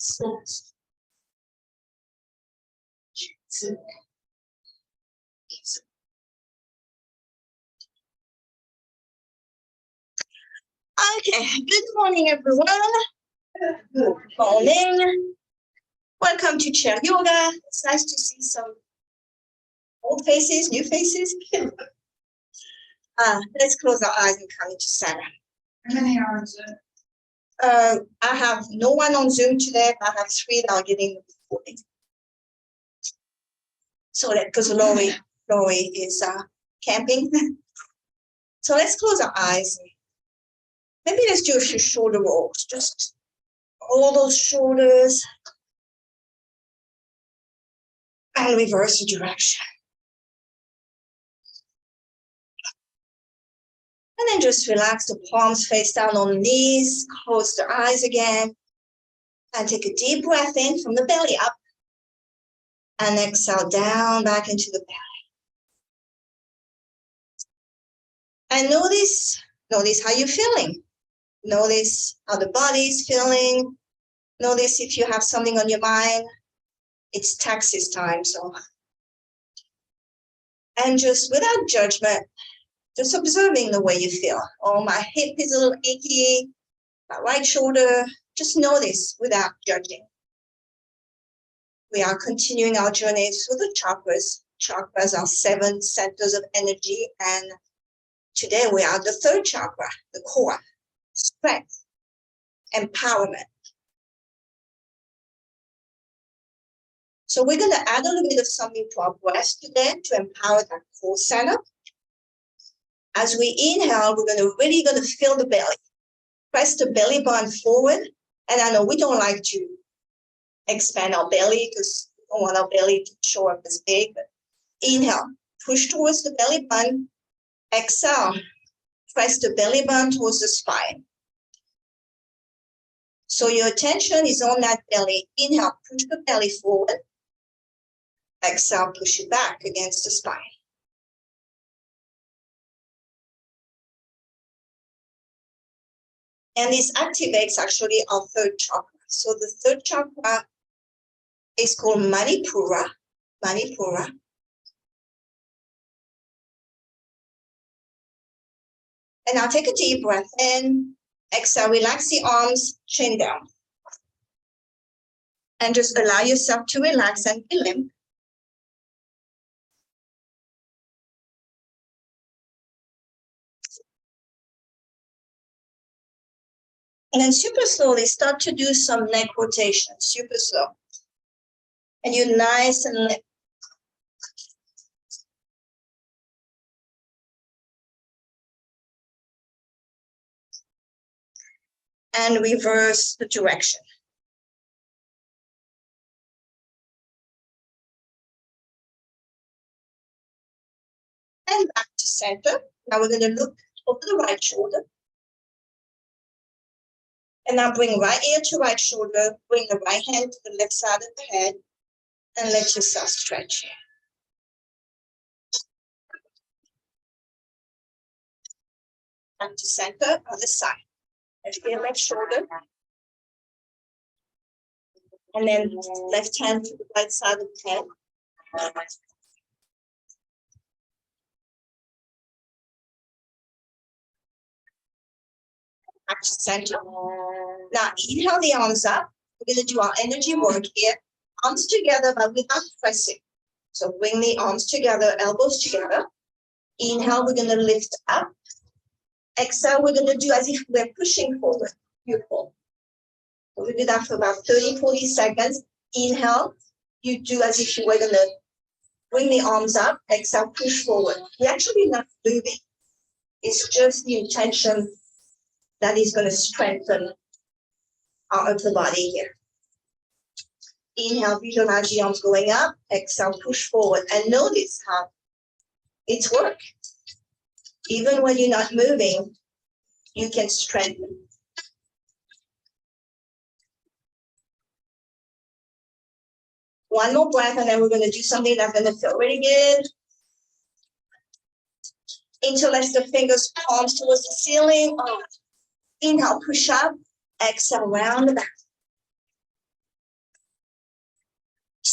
Okay, good morning, everyone. Good morning. Welcome to Chair Yoga. It's nice to see some old faces, new faces. Let's close our eyes and come into center. How many are on Zoom? I have no one on Zoom today, but I have 3 that are getting the recording. So that because Lori is camping. So let's close our eyes. Maybe let's do a few shoulder rolls. Just roll those shoulders and reverse the direction. And then just relax the palms face down on the knees, close the eyes again, and take a deep breath in from the belly up, and exhale down back into the belly. And notice how you're feeling. Notice how the body is feeling. Notice if you have something on your mind. It's taxes time, so. And just without judgment, just observing the way you feel. Oh, my hip is a little achy, my right shoulder. Just notice without judging. We are continuing our journey through the chakras. Chakras are 7 centers of energy, and today we are the 3rd chakra, the core, strength, empowerment. So we're going to add a little bit of something to our breath today to empower that core center. As we inhale, we're really going to fill the belly. Press the belly button forward. And I know we don't like to expand our belly because we don't want our belly to show up as big. But inhale, push towards the belly button. Exhale, press the belly button towards the spine. So your attention is on that belly. Inhale, push the belly forward. Exhale, push it back against the spine. And this activates actually our 3rd chakra. So the 3rd chakra is called Manipura. Manipura. And now take a deep breath in. Exhale, relax the arms, chin down. And just allow yourself to relax and be limp. And then super slowly start to do some neck rotation, super slow. And you're nice and limp. And reverse the direction. And back to center. Now we're going to look over the right shoulder. And now bring right ear to right shoulder. Bring the right hand to the left side of the head. And let yourself stretch. Back to center, other side. Lift your left shoulder. And then left hand to the right side of the head. Back to center. Now inhale the arms up. We're going to do our energy work here. Arms together, but without pressing. So bring the arms together, elbows together. Inhale, we're going to lift up. Exhale, we're going to do as if we're pushing forward. Beautiful. So we do that for about 30, 40 seconds. Inhale, you do as if you were going to bring the arms up. Exhale, push forward. We're actually not moving. It's just the intention that is going to strengthen our upper body here. Inhale, visualize the arms going up. Exhale, push forward. And notice how it's work. Even when you're not moving, you can strengthen. One more breath, and then we're going to do something that's going to feel really good. Interlace the fingers, palms towards the ceiling. Inhale, push up. Exhale, round the back.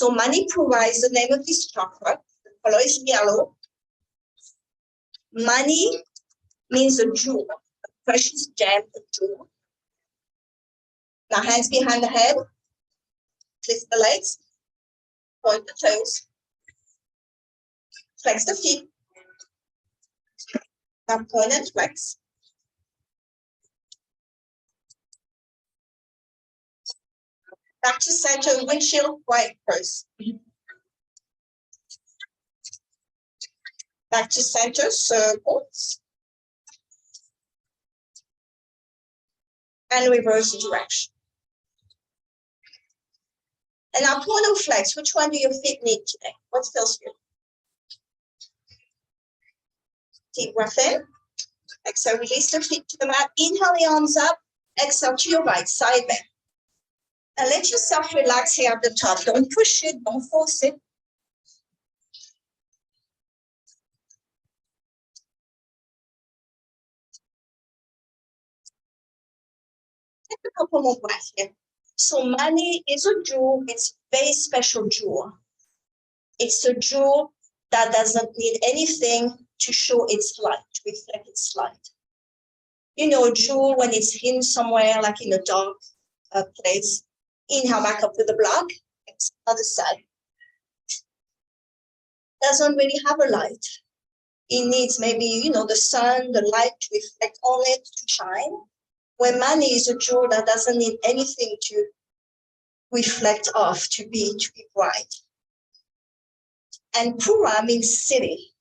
So Manipura is the name of this chakra. The color is yellow. Mani means a jewel, a precious gem, a jewel. Now hands behind the head, lift the legs, point the toes, flex the feet. Now point and flex. Back to center, windshield, right first. Back to center, circles. And reverse direction. And now point and flex. Which one do your feet need today? What feels good? Deep breath in. Exhale, release the feet to the mat. Inhale the arms up. Exhale to your right side bend. And let yourself relax here at the top. Don't push it, don't force it. Take a couple more breaths here. So money is a jewel. It's a very special jewel. It's a jewel that doesn't need anything to show its light, to reflect its light. You know, a jewel when it's hidden somewhere, like in a dark place. Inhale back up to the block. Exhale, other side. Doesn't really have a light. It needs maybe, you know, the sun, the light to reflect on it, to shine. When money is a jewel that doesn't need anything to reflect off, to be bright. And Pura means city.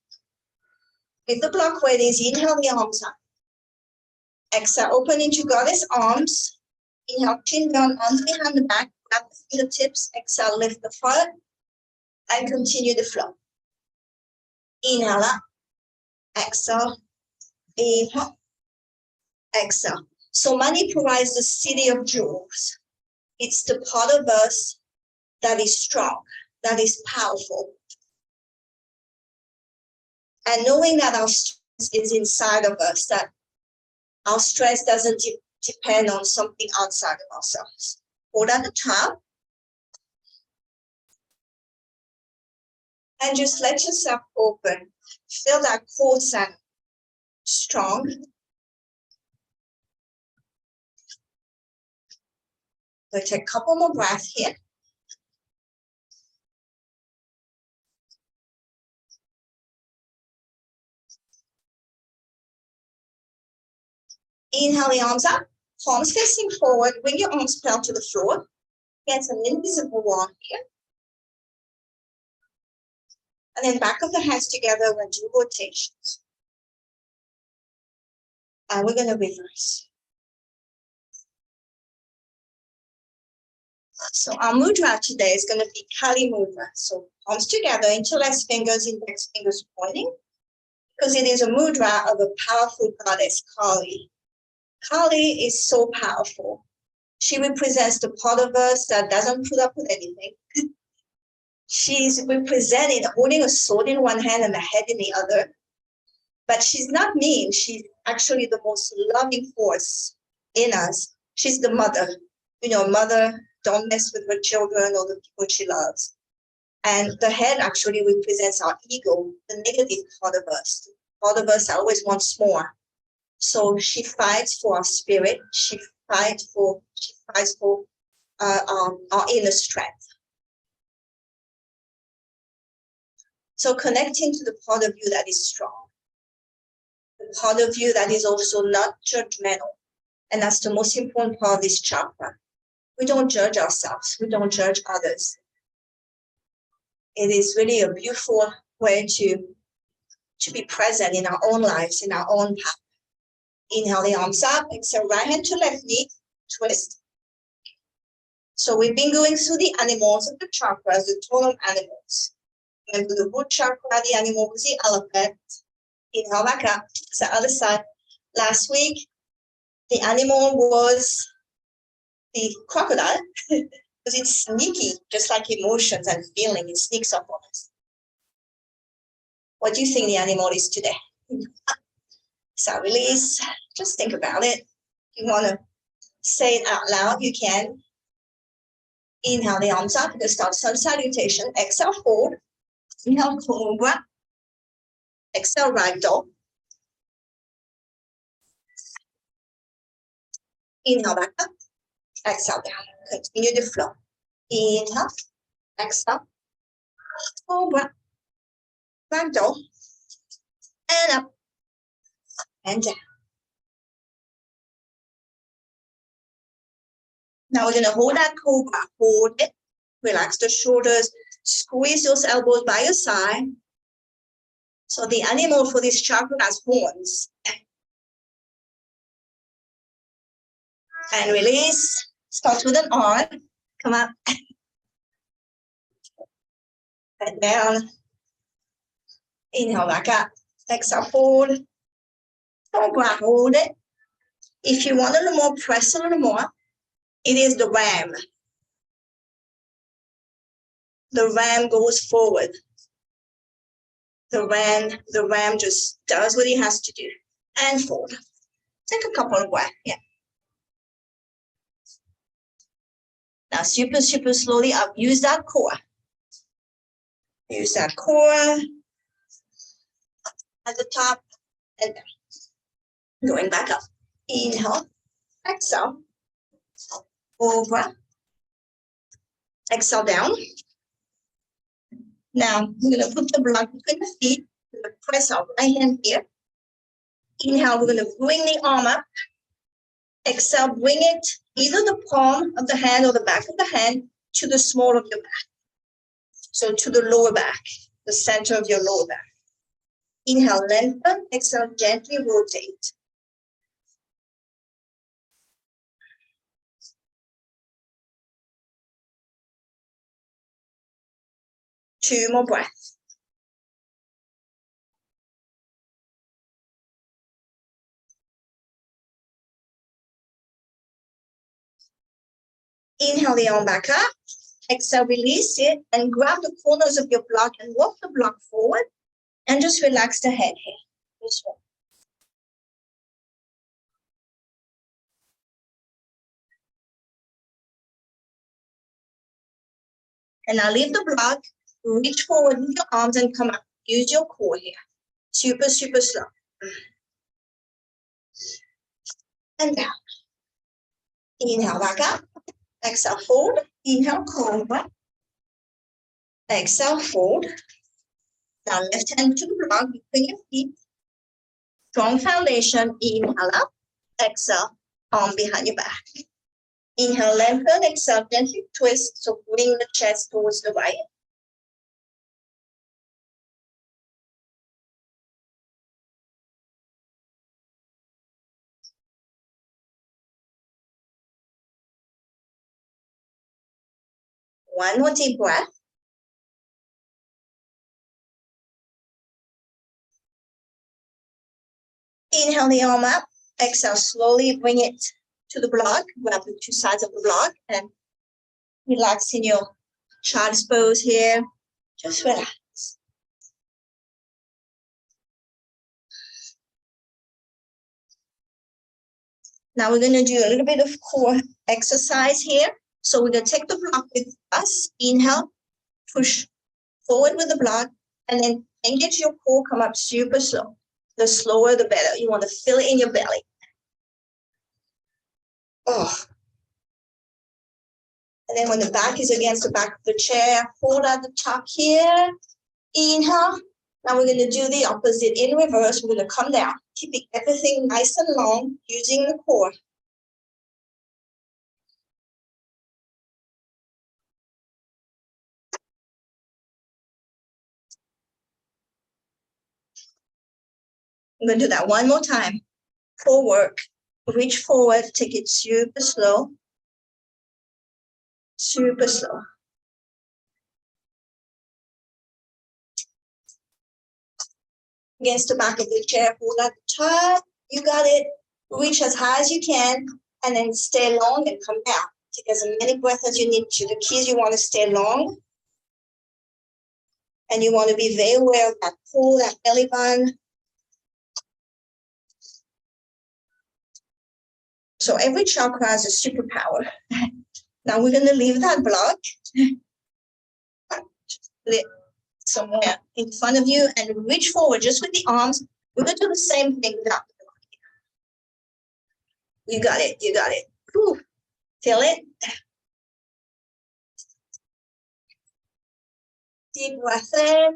With the block where it is, inhale the arms up. Exhale, open into goddess arms. Inhale, chin down, arms behind the back, grab the fingertips. Exhale, lift the front and continue the flow. Inhale up. Exhale. Inhale. Exhale. So Manipura is the city of jewels. It's the part of us that is strong, that is powerful. And knowing that our strength is inside of us, that our strength doesn't depend on something outside of ourselves. Hold at the top. And just let yourself open. Feel that core center strong. We'll take a couple more breaths here. Inhale the arms up, palms facing forward, bring your arms down to the floor. Get an invisible wall here. And then back of the hands together, we'll do rotations. And we're going to reverse. So our mudra today is going to be Kali mudra. So palms together, interlace fingers, index fingers pointing. Because it is a mudra of a powerful goddess, Kali. Kali is so powerful. She represents the part of us that doesn't put up with anything. She's represented holding a sword in one hand and a head in the other. But she's not mean. She's actually the most loving force in us. She's the mother. You know, mother, don't mess with her children or the people she loves. And the head actually represents our ego, the negative part of us. Part of us always wants more. So she fights for our spirit. She fights for our inner strength. So connecting to the part of you that is strong, the part of you that is also not judgmental, and that's the most important part of this chakra. We don't judge ourselves. We don't judge others. It is really a beautiful way to be present in our own lives, in our own path. Inhale the arms up, exhale right hand to left knee, twist. So we've been going through the animals of the chakras, the totem animals. Remember the root chakra, the animal was the elephant. Inhale back up, to the other side. Last week, the animal was the crocodile, because it's sneaky, just like emotions and feeling, it sneaks up on us. What do you think the animal is today? So release, just think about it. If you want to say it out loud, you can. Inhale the arms up. We're going to start sun salutation. Exhale, fold. Inhale, cobra. Exhale, ragdoll. Inhale, back up. Exhale, down. Continue the flow. Inhale. Exhale. Cobra. Ragdoll. And up. And down. Now we're going to hold that cobra. Hold it. Relax the shoulders. Squeeze those elbows by your side. So the animal for this chakra has horns. And release. Start with an R. Come up. And down. Inhale back up. Exhale, fold. Cobra, hold it. If you want a little more, press a little more. It is the ram. The ram goes forward. The ram just does what he has to do. And fold. Take a couple of breaths. Yeah. Now super, super slowly up. Use that core. Use that core at the top and down. Going back up. Inhale. Exhale. Over. Exhale down. Now we're going to put the blood between the feet. We're going to press our right hand here. Inhale, we're going to bring the arm up. Exhale, bring it either the palm of the hand or the back of the hand to the small of your back. So to the lower back, the center of your lower back. Inhale, lengthen. Exhale, gently rotate. Two more breaths. Inhale the arm back up. Exhale, release it and grab the corners of your block and walk the block forward and just relax the head here. This one. And now leave the block, reach forward with your arms and come up. Use your core here. Super, super slow. And down. Inhale back up. Exhale, fold. Inhale, cobra. Exhale, fold. Now left hand to the block between your feet. Strong foundation. Inhale up. Exhale, arm behind your back. Inhale, lengthen. Exhale, gently twist. So bring the chest towards the right. One more deep breath. Inhale the arm up. Exhale, slowly bring it to the block. Grab the two sides of the block and relax in your child's pose here. Just relax. Now we're going to do a little bit of core exercise here. So we're going to take the block with us. Inhale, push forward with the block, and then engage your core, come up super slow. The slower, the better. You want to feel it in your belly. Oh. And then when the back is against the back of the chair, hold at the top here. Inhale. Now we're going to do the opposite in reverse. We're going to come down, keeping everything nice and long, using the core. I'm going to do that one more time. Core work. Reach forward, take it super slow. Super slow. Against the back of the chair, hold at the top. You got it. Reach as high as you can, and then stay long and come down. Take as many breaths as you need to. The key is you want to stay long. And you want to be very aware of that pull, that belly button. So every chakra has a superpower. Now we're going to leave that block somewhere in front of you and reach forward just with the arms. We're going to do the same thing without the block. You got it. You got it. Whew. Feel it? Deep breath in.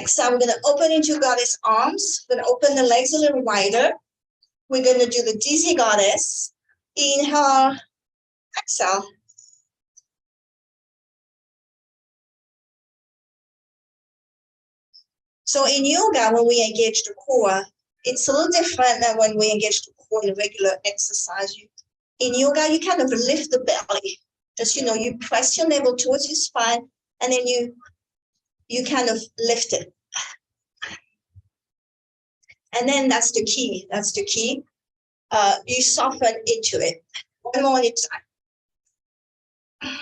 Exhale, we're going to open into goddess arms. We're going to open the legs a little wider. We're going to do the dizzy goddess. Inhale, exhale. So in yoga, when we engage the core, it's a little different than when we engage the core in regular exercise. In yoga, you kind of lift the belly. Just, you press your navel towards your spine, and then you kind of lift it. And then that's the key. That's the key. You soften into it. One more at a time.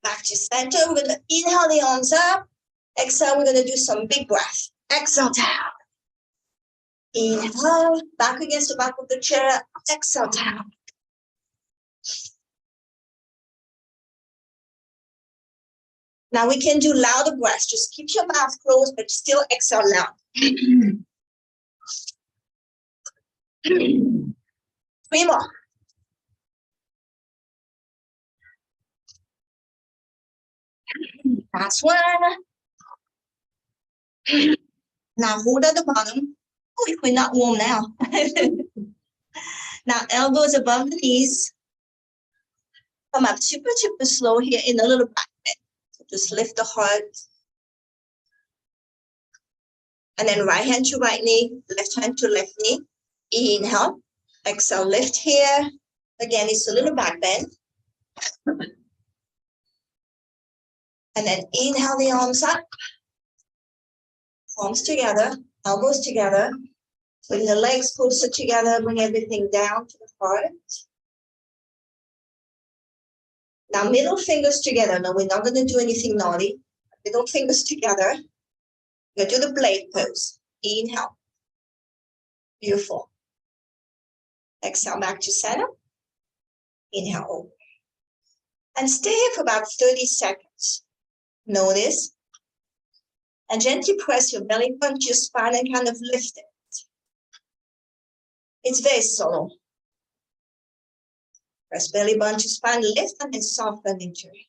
Back to center. We're going to inhale the arms up. Exhale, we're going to do some big breath. Exhale down. Inhale, back against the back of the chair. Exhale down. Now we can do louder breaths. Just keep your mouth closed, but still exhale loud. 3 more. Last one. Now hold at the bottom. Oh, if we're not warm now. Now elbows above the knees. Come up super, super slow here in a little back bend. So just lift the heart. And then right hand to right knee, left hand to left knee. Inhale. Exhale, lift here. Again, it's a little back bend. And then inhale the arms up. Palms together, elbows together. Bring the legs closer together, bring everything down to the heart. Now middle fingers together. No, we're not going to do anything naughty. Middle fingers together. We're going to do the blade pose. Inhale. Beautiful. Exhale back to center. Inhale over. And stay here for about 30 seconds. Notice. And gently press your belly button to your spine and kind of lift it. It's very subtle. Press belly button to spine, lift and then soften into it.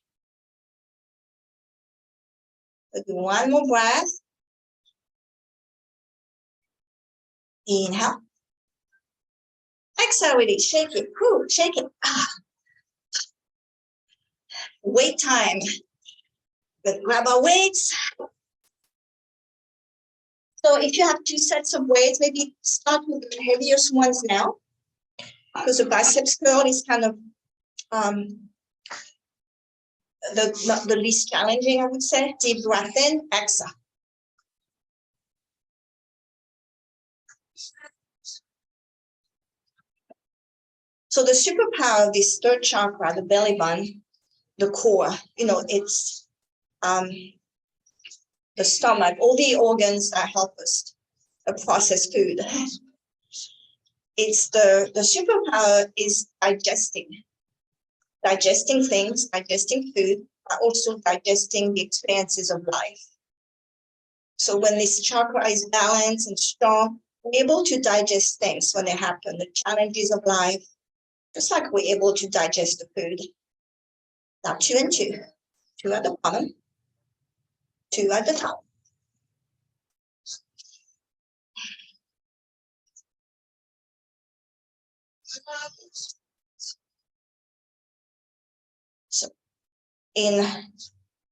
We'll do one more breath. Inhale. Exhale with it. Shake it. Whew, shake it. Weight time. We'll grab our weights. So if you have 2 sets of weights, maybe start with the heaviest ones now, because the biceps curl is kind of not the least challenging, I would say. Deep breath in, exhale. So the superpower of this third chakra, the belly button, the core, it's the stomach, all the organs that help us process food. It's the superpower is digesting things, digesting food, but also digesting the experiences of life. So when this chakra is balanced and strong, we're able to digest things when they happen, the challenges of life, just like we're able to digest the food. Now 2 and 2. 2 at the bottom, 2 at the top. So in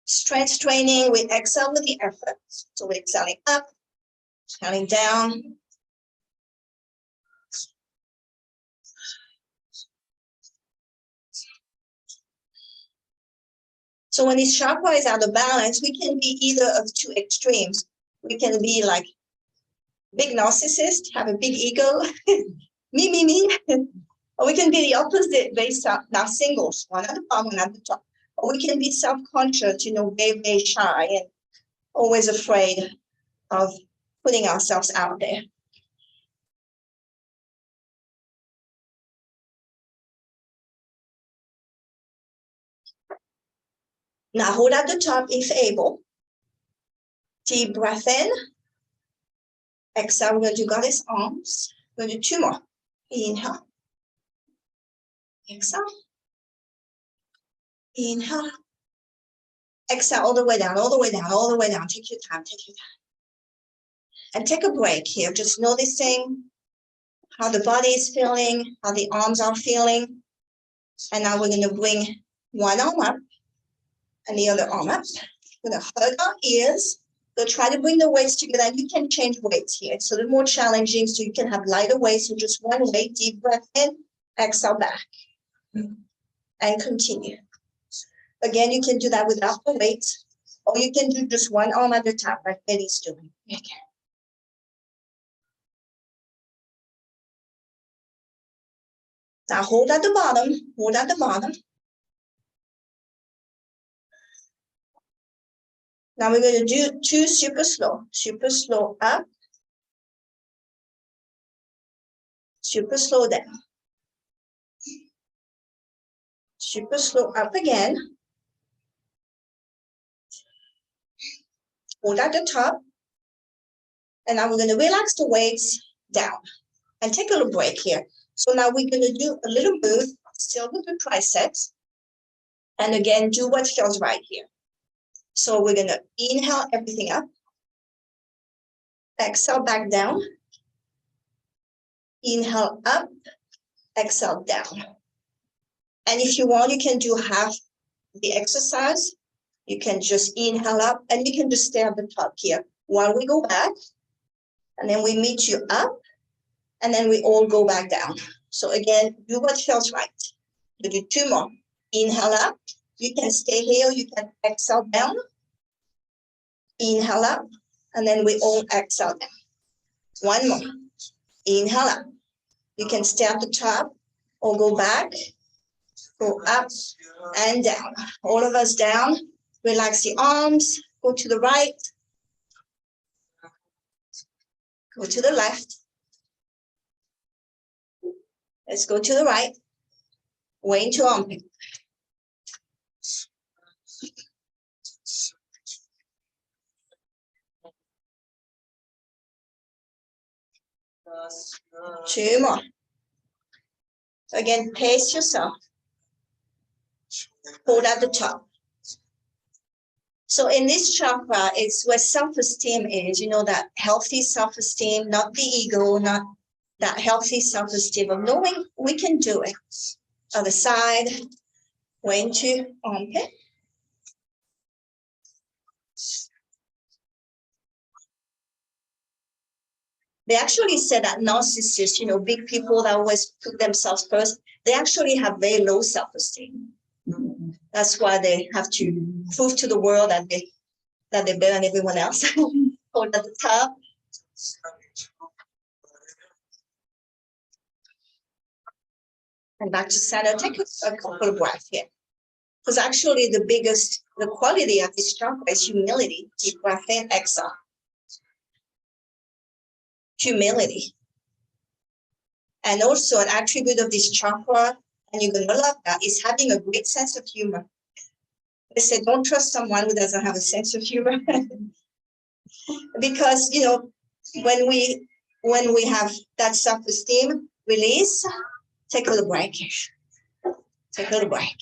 strength training, we exhale with the effort. So we're exhaling up, exhaling down. So when this chakra is out of balance, we can be either of 2 extremes. We can be like big narcissist, have a big ego, me. Or we can be the opposite, based on now singles, one at the bottom, one at the top. Or we can be self-conscious, very, very shy and always afraid of putting ourselves out there. Now hold at the top if able. Deep breath in. Exhale, we're going to do goddess arms. We're going to do 2 more. Inhale. Exhale. Inhale. Exhale all the way down, all the way down, all the way down. Take your time, take your time. And take a break here. Just noticing how the body is feeling, how the arms are feeling. And now we're going to bring one arm up and the other arm up. We're going to hug our ears. We'll try to bring the weights together. You can change weights here. It's a little more challenging, so you can have lighter weights. So just one weight, deep breath in, exhale back. And continue. Again, you can do that without the weight, or you can do just one arm at a time, like Betty's doing. Okay. Now hold at the bottom, hold at the bottom. Now we're going to do 2 super slow up, super slow down. Super slow up again. Hold at the top. And now we're going to relax the weights down and take a little break here. So now we're going to do a little move, still with the triceps. And again, do what feels right here. So we're going to inhale everything up. Exhale back down. Inhale up. Exhale down. And if you want, you can do half the exercise. You can just inhale up and you can just stay at the top here while we go back. And then we meet you up and then we all go back down. So again, do what feels right. You do 2 more. Inhale up. You can stay here. You can exhale down. Inhale up. And then we all exhale down. 1 more. Inhale up. You can stay at the top or go back. Go up and down. All of us down. Relax the arms. Go to the right. Go to the left. Let's go to the right. Way into armpit. Two more. So again, pace yourself. Hold at the top. So in this chakra, it's where self-esteem is, you know, that healthy self-esteem, not the ego, not that healthy self-esteem of knowing we can do it. Other side, way into armpit. They actually said that narcissists, you know, big people that always put themselves first, they actually have very low self-esteem. That's why they have to prove to the world that they're better than everyone else. Hold at the top. And back to center. Take a couple of breaths here. Because actually the quality of this chakra is humility. Deep breath in, exhale. Humility. And also an attribute of this chakra, and you're going to love that, is having a great sense of humor. They say, don't trust someone who doesn't have a sense of humor. Because, you know, when we have that self-esteem release, take a little break. Take a little break.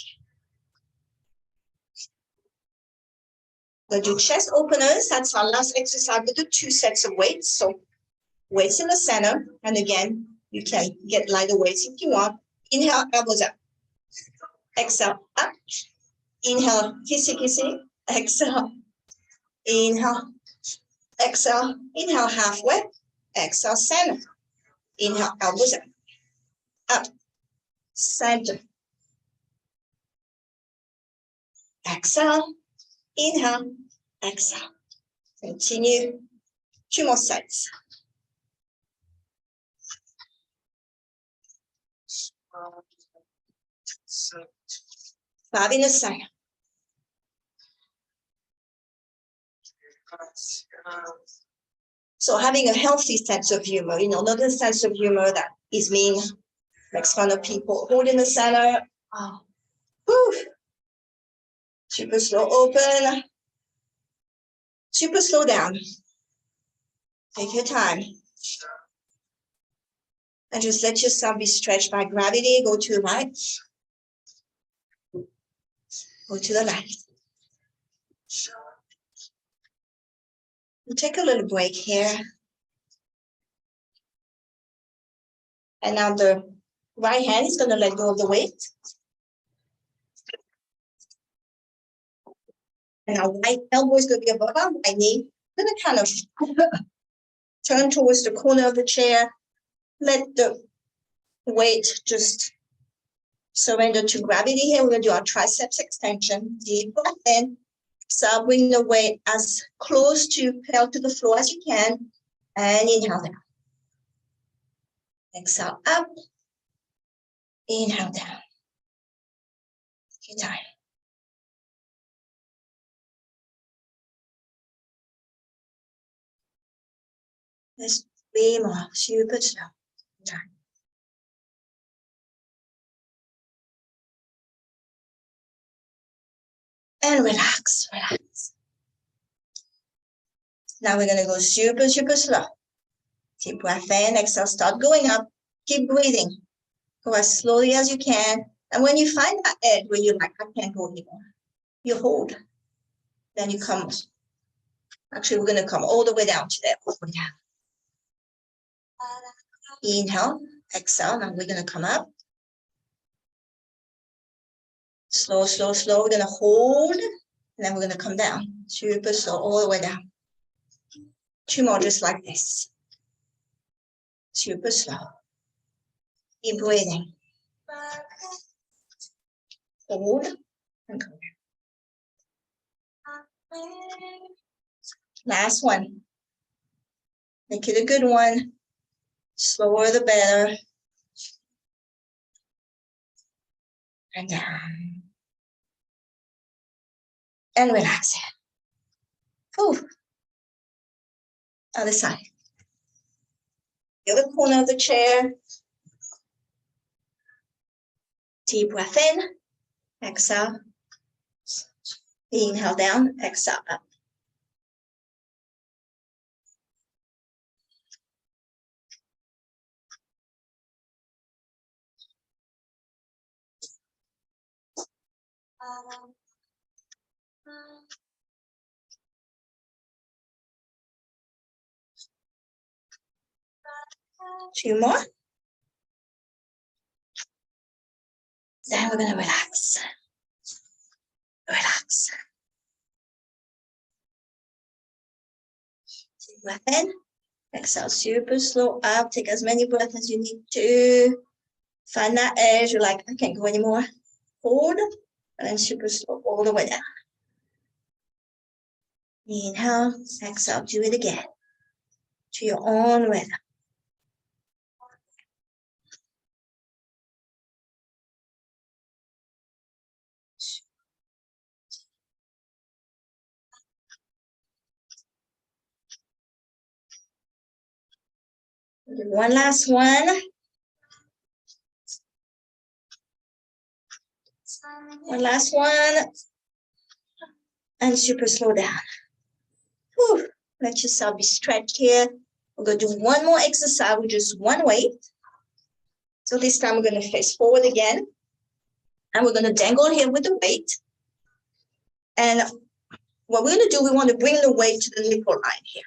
We'll do chest openers. That's our last exercise. We'll do 2 sets of weights. So weights in the center. And again, you can get lighter weights if you want. Inhale, elbows up. Exhale, up. Inhale, kissy, kissy. Exhale. Inhale. Exhale. Inhale, halfway. Exhale, center. Inhale, elbows up. Up. Center. Exhale. Inhale. Exhale. Continue. 2 more sets. 5 in the center. So having a healthy sense of humor, you know, not a sense of humor that is mean, makes fun of people. Hold in the center. Oh. Whew. Super slow open. Super slow down. Take your time. And just let yourself be stretched by gravity. Go to the right. Go to the left. We'll take a little break here. And now the right hand is going to let go of the weight. And our right elbow is going to be above our right knee. We're going to kind of turn towards the corner of the chair. Let the weight just surrender to gravity here. We're going to do our triceps extension. Deep breath in. So bring the weight as close to to the floor as you can. And inhale down. Exhale up. Inhale down. Take your time. Let's be more super slow. Time. And relax, relax. Now we're going to go super, super slow. Deep breath in, exhale, start going up. Keep breathing. Go as slowly as you can. And when you find that edge where you're like, I can't go anymore, you hold. Then you come. Actually, we're going to come all the way down to there. All the way down. Inhale, exhale. Now we're going to come up. Slow, slow, slow. We're going to hold. And then we're going to come down. Super slow, all the way down. 2 more just like this. Super slow. Keep breathing. Hold. And come down. Last one. Make it a good one. Slower the better. And down. And relax it. Whew. Other side. The other corner of the chair. Deep breath in. Exhale. Inhale down. Exhale up. Two more. Then we're going to relax. Relax. Deep breath in. Exhale super slow up. Take as many breaths as you need to. Find that edge. You're like, I can't go anymore. Hold. And then super slow all the way down. Inhale. Exhale. Do it again. To your own rhythm. One last one. One last one. And super slow down. Whew. Let yourself be stretched here. We're going to do one more exercise with just one weight. So this time we're going to face forward again. And we're going to dangle here with the weight. And what we're going to do, we want to bring the weight to the nipple line here.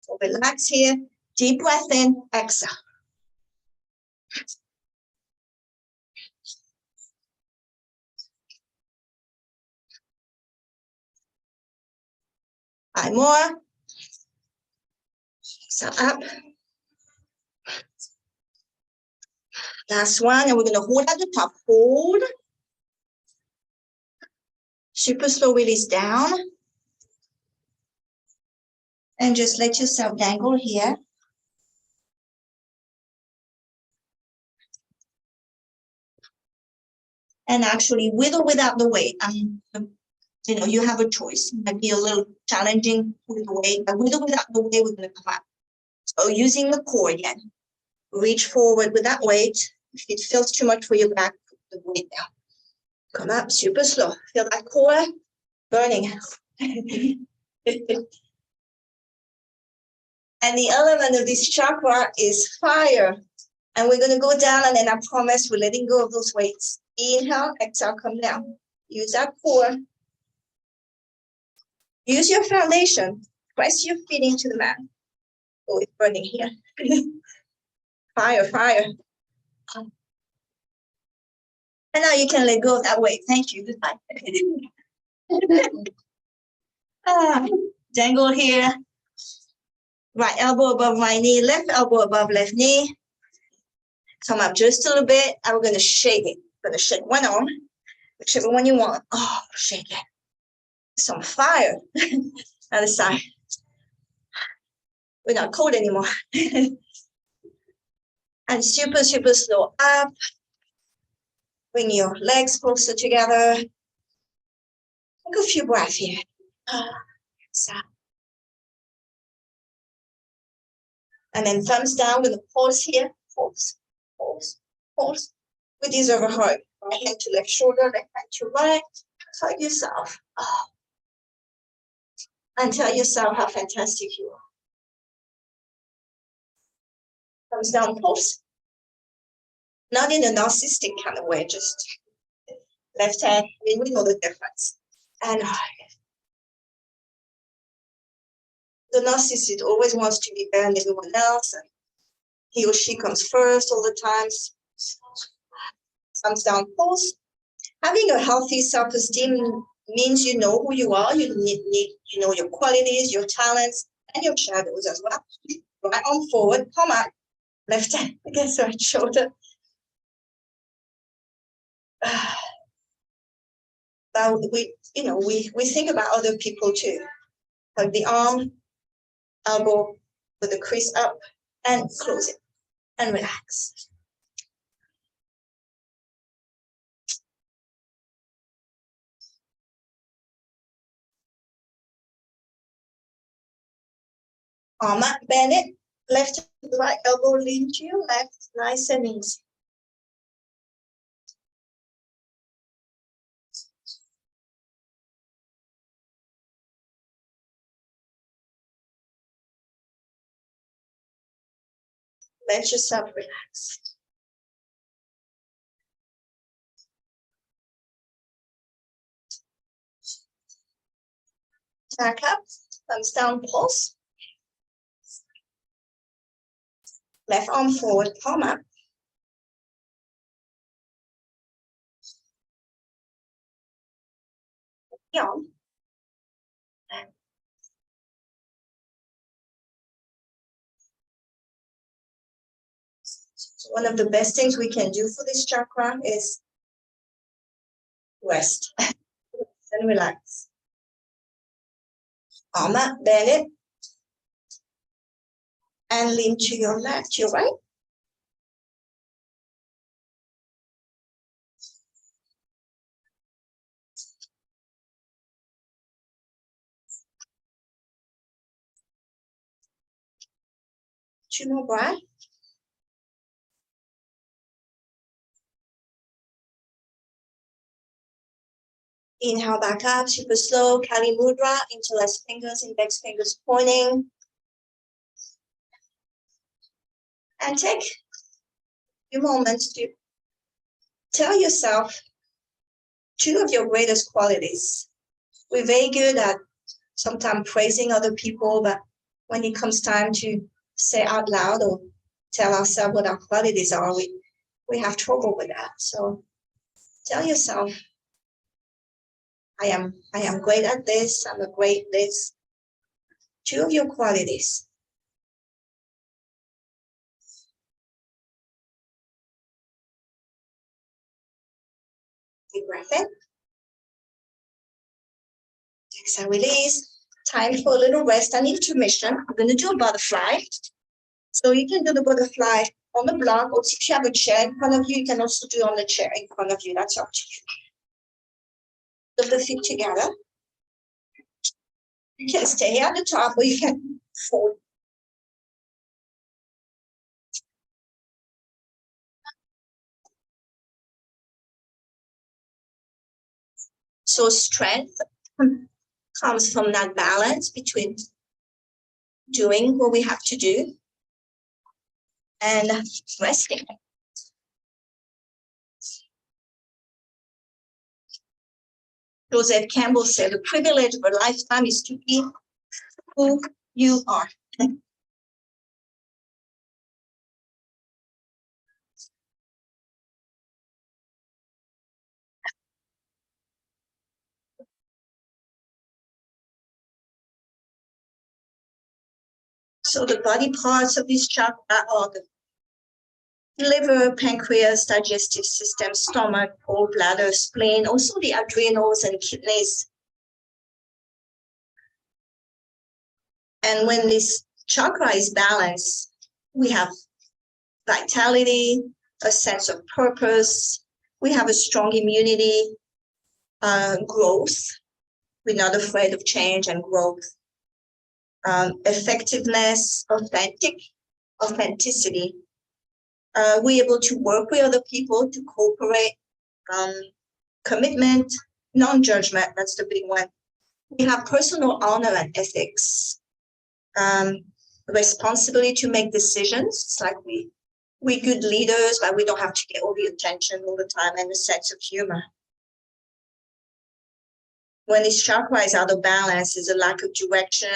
So relax here. Deep breath in, exhale. Five more. Exhale up. Last one, and we're going to hold at the top. Hold. Super slow release down. And just let yourself dangle here. And actually, with or without the weight, you have a choice. It might be a little challenging with the weight, but with or without the weight, we're going to come up. So using the core again, reach forward with that weight. If it feels too much for your back, put the weight down. Come up super slow. Feel that core burning. And the element of this chakra is fire. And we're going to go down, and then I promise we're letting go of those weights. Inhale, exhale, come down. Use that core. Use your foundation. Press your feet into the mat. Oh, it's burning here. Fire, fire. And now you can let go of that weight. Thank you. Goodbye. Dangle here. Right elbow above my knee, left elbow above left knee. Come up just a little bit, and we're going to shake it. We're going to shake one arm, whichever one you want. Oh, shake it. Some fire. Other side. We're not cold anymore. And super, super slow up. Bring your legs closer together. Take a few breaths here. And then thumbs down with a pause here. Pause, pause, pause. With these overhead. Right hand to left shoulder, left hand to right. Tell yourself. Oh. And tell yourself how fantastic you are. Thumbs down, pause. Not in a narcissistic kind of way, just left hand. I mean, we know the difference. And the narcissist always wants to be better than everyone else, and he or she comes first all the time. Thumbs down, pause. Having a healthy self-esteem means you know who you are, you know your qualities, your talents, and your shadows as well. Right arm forward, palm up, left hand against right shoulder. But we think about other people too. Like the arm, elbow with the crease up, and close it and relax. Arm up, bend it, left to right elbow lean to your left, nice and easy. Let yourself relax. Back up, thumbs down, pulse. Left arm forward, palm up. Down. So one of the best things we can do for this chakra is rest and relax. Arm up, bend it, and lean to your left, your right. Two more breaths. Inhale back up, super slow, Kali Mudra, interlace fingers, index fingers pointing. And take a few moments to tell yourself two of your greatest qualities. We're very good at sometimes praising other people, but when it comes time to say out loud or tell ourselves what our qualities are, we have trouble with that. So tell yourself, I am great at this, I'm a great this. Two of your qualities. Deep breath in. Exhale, release. Time for a little rest and intermission. I'm going to do a butterfly. So you can do the butterfly on the block, or if you have a chair in front of you, you can also do it on the chair in front of you. That's up to you. Put the feet together. You can stay at the top, or you can fold. So strength comes from that balance between doing what we have to do and resting. Joseph Campbell said, the privilege of a lifetime is to be who you are. So the body parts of this chakra are the liver, pancreas, digestive system, stomach, gallbladder, spleen, also the adrenals and kidneys. And when this chakra is balanced, we have vitality, a sense of purpose, we have a strong immunity, growth. We're not afraid of change and growth. Effectiveness, authenticity. We're able to work with other people, to cooperate, commitment, non-judgment, that's the big one. We have personal honor and ethics, responsibility to make decisions. It's like we're good leaders, but we don't have to get all the attention all the time, and a sense of humor. When this chakra is out of balance, there's a lack of direction,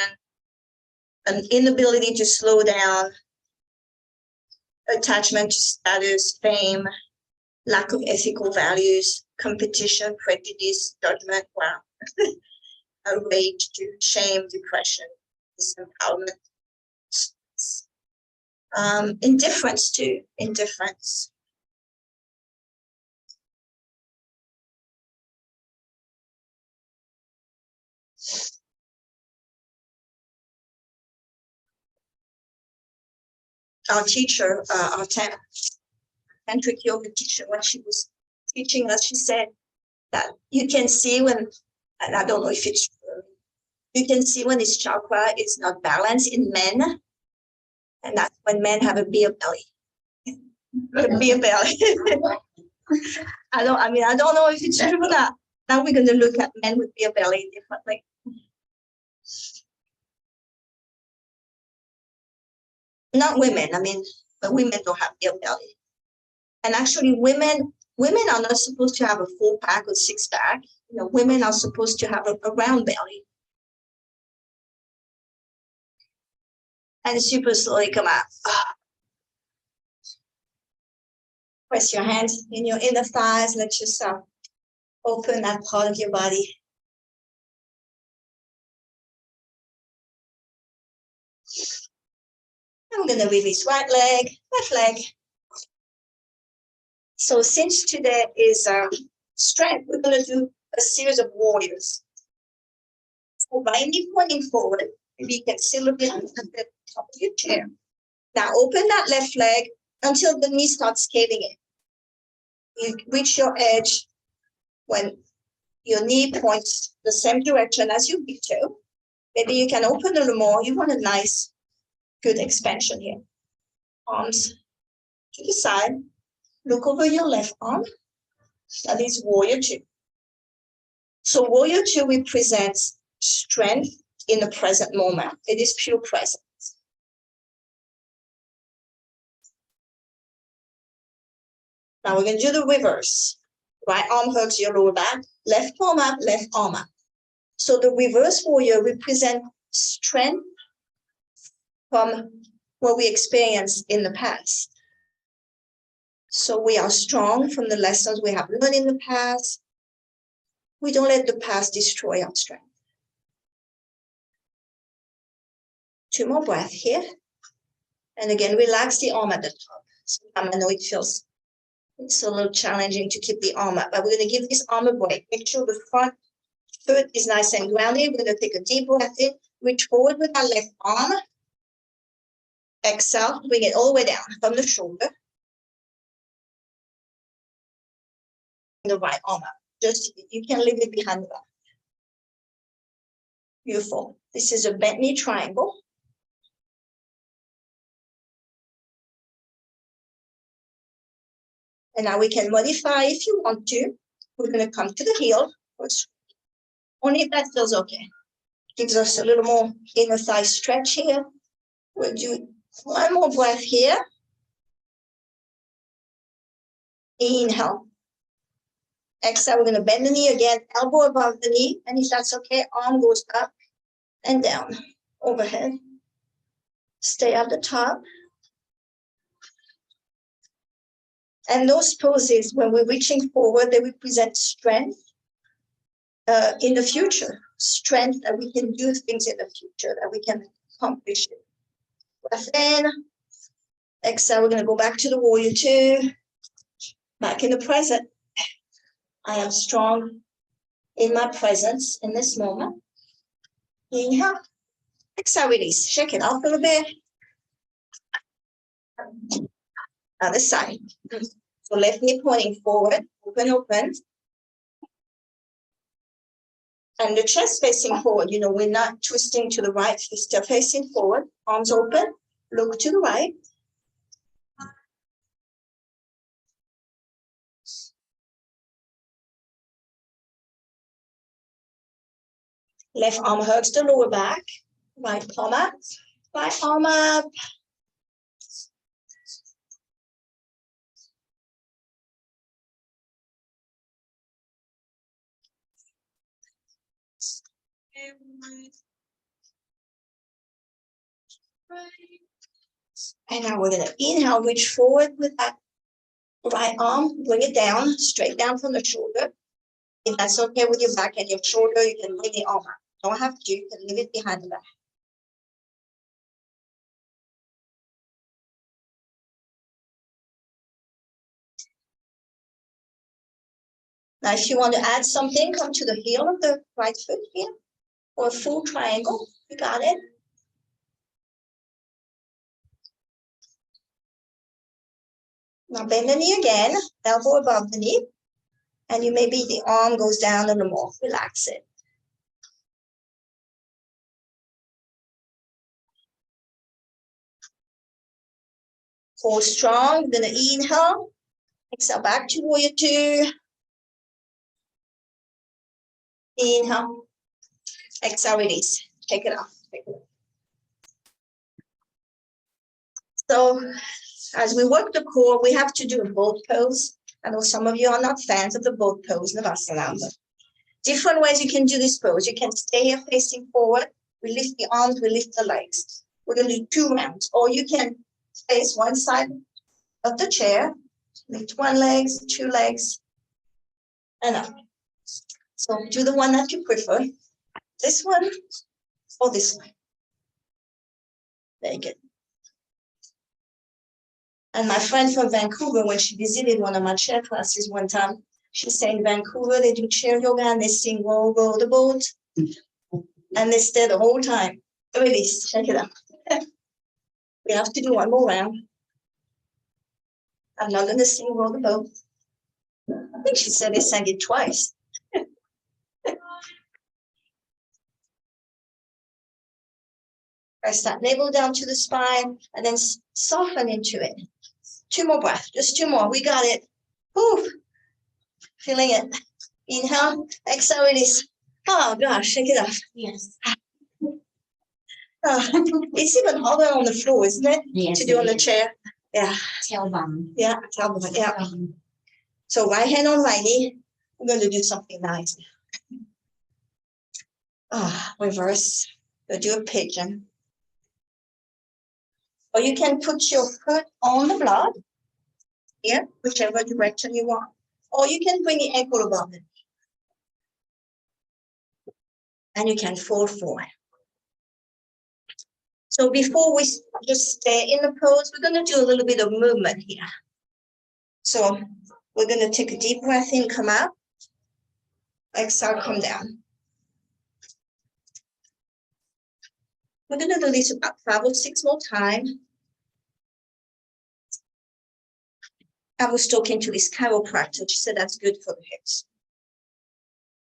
an inability to slow down, attachment to status, fame, lack of ethical values, competition, prejudice, judgment, wow. Rage, shame, depression, disempowerment, indifference too, indifference. Our teacher, our tantric yoga teacher, when she was teaching us, she said that you can see when, and I don't know if it's true, you can see when this chakra is not balanced in men, and that's when men have a beer belly. A beer belly. I don't know if it's true or not. Now we're going to look at men with beer belly differently. Not women. But women don't have beer belly. And actually, women are not supposed to have a 4-pack or 6-pack. Women are supposed to have a round belly. And super slowly come out. Press your hands in your inner thighs. Let yourself open that part of your body. I'm going to release right leg, left leg. So since today is strength, we're going to do a series of warriors. So by me pointing forward, maybe you can sit a little bit at the top of your chair. Now open that left leg until the knee starts caving in. You reach your edge when your knee points the same direction as your big toe. Maybe you can open a little more. You want a nice, good expansion here. Arms to the side. Look over your left arm. That is warrior 2. So warrior 2 represents strength in the present moment. It is pure presence. Now we're going to do the reverse. Right arm hugs your lower back, left palm up, left arm up. So the reverse warrior represents strength from what we experienced in the past. So we are strong from the lessons we have learned in the past. We don't let the past destroy our strength. 2 more breaths here. And again, relax the arm at the top. Sometimes I know it's a little challenging to keep the arm up, but we're going to give this arm a break. Make sure the front foot is nice and grounded. We're going to take a deep breath in, reach forward with our left arm. Exhale, bring it all the way down from the shoulder. The right arm up. Just, you can leave it behind the back. Beautiful. This is a bent knee triangle. And now we can modify if you want to. We're going to come to the heel first. Only if that feels okay. Gives us a little more inner thigh stretch here. We'll do one more breath here. Inhale. Exhale, we're going to bend the knee again, elbow above the knee. And if that's okay, arm goes up and down, overhead. Stay at the top. And those poses, when we're reaching forward, they represent strength in the future. Strength that we can do things in the future, that we can accomplish it. Breath in. Exhale, we're going to go back to the warrior two. Back in the present. I am strong in my presence in this moment. Inhale. Exhale, release. Shake it off a little bit. Other side. So left knee pointing forward. Open, open. And the chest facing forward. You know, we're not twisting to the right. We're still facing forward. Arms open. Look to the right. Left arm hugs the lower back. Right palm up. Right arm up. And now we're going to inhale, reach forward with that right arm, bring it down, straight down from the shoulder. If that's okay with your back and your shoulder, you can bring the arm up. Don't have to, you can leave it behind the back. Now, if you want to add something, come to the heel of the right foot here, or a full triangle. You got it. Now bend the knee again, elbow above the knee, and you maybe the arm goes down a little more. Relax it. Hold strong. We're going to inhale. Exhale back to warrior two. Inhale. Exhale, release. Take it off. Take it off. So as we work the core, we have to do a boat pose. I know some of you are not fans of the boat pose, Navasana, but different ways you can do this pose. You can stay here facing forward. We lift the arms, we lift the legs. We're going to do 2 rounds. Or you can face one side of the chair, lift 1 leg, 2 legs, and up. So do the one that you prefer. This one or this one. Very good. And my friend from Vancouver, when she visited one of my chair classes one time, she said in Vancouver, they do chair yoga and they sing row, row the boat. And they stay the whole time. Release, check it out. We have to do 1 more round. I'm not going to sing row the boat. I think she said they sang it twice. Press that navel down to the spine and then soften into it. 2 more breaths, just 2 more. We got it. Whew. Feeling it. Inhale, exhale, release. Oh gosh, shake it off. Yes. It's even harder on the floor, isn't it? Yes, to do on the chair. Yeah. Tailbone. Yeah, tailbone. Yeah. So right hand on right knee. We're going to do something nice. Reverse. We'll do a pigeon. Or you can put your foot on the block here, whichever direction you want. Or you can bring the ankle above it. And you can fold forward. So before we just stay in the pose, we're going to do a little bit of movement here. So we're going to take a deep breath in, come out. Exhale, come down. We're going to do this about 5 or 6 more times. I was talking to this chiropractor. She said that's good for the hips.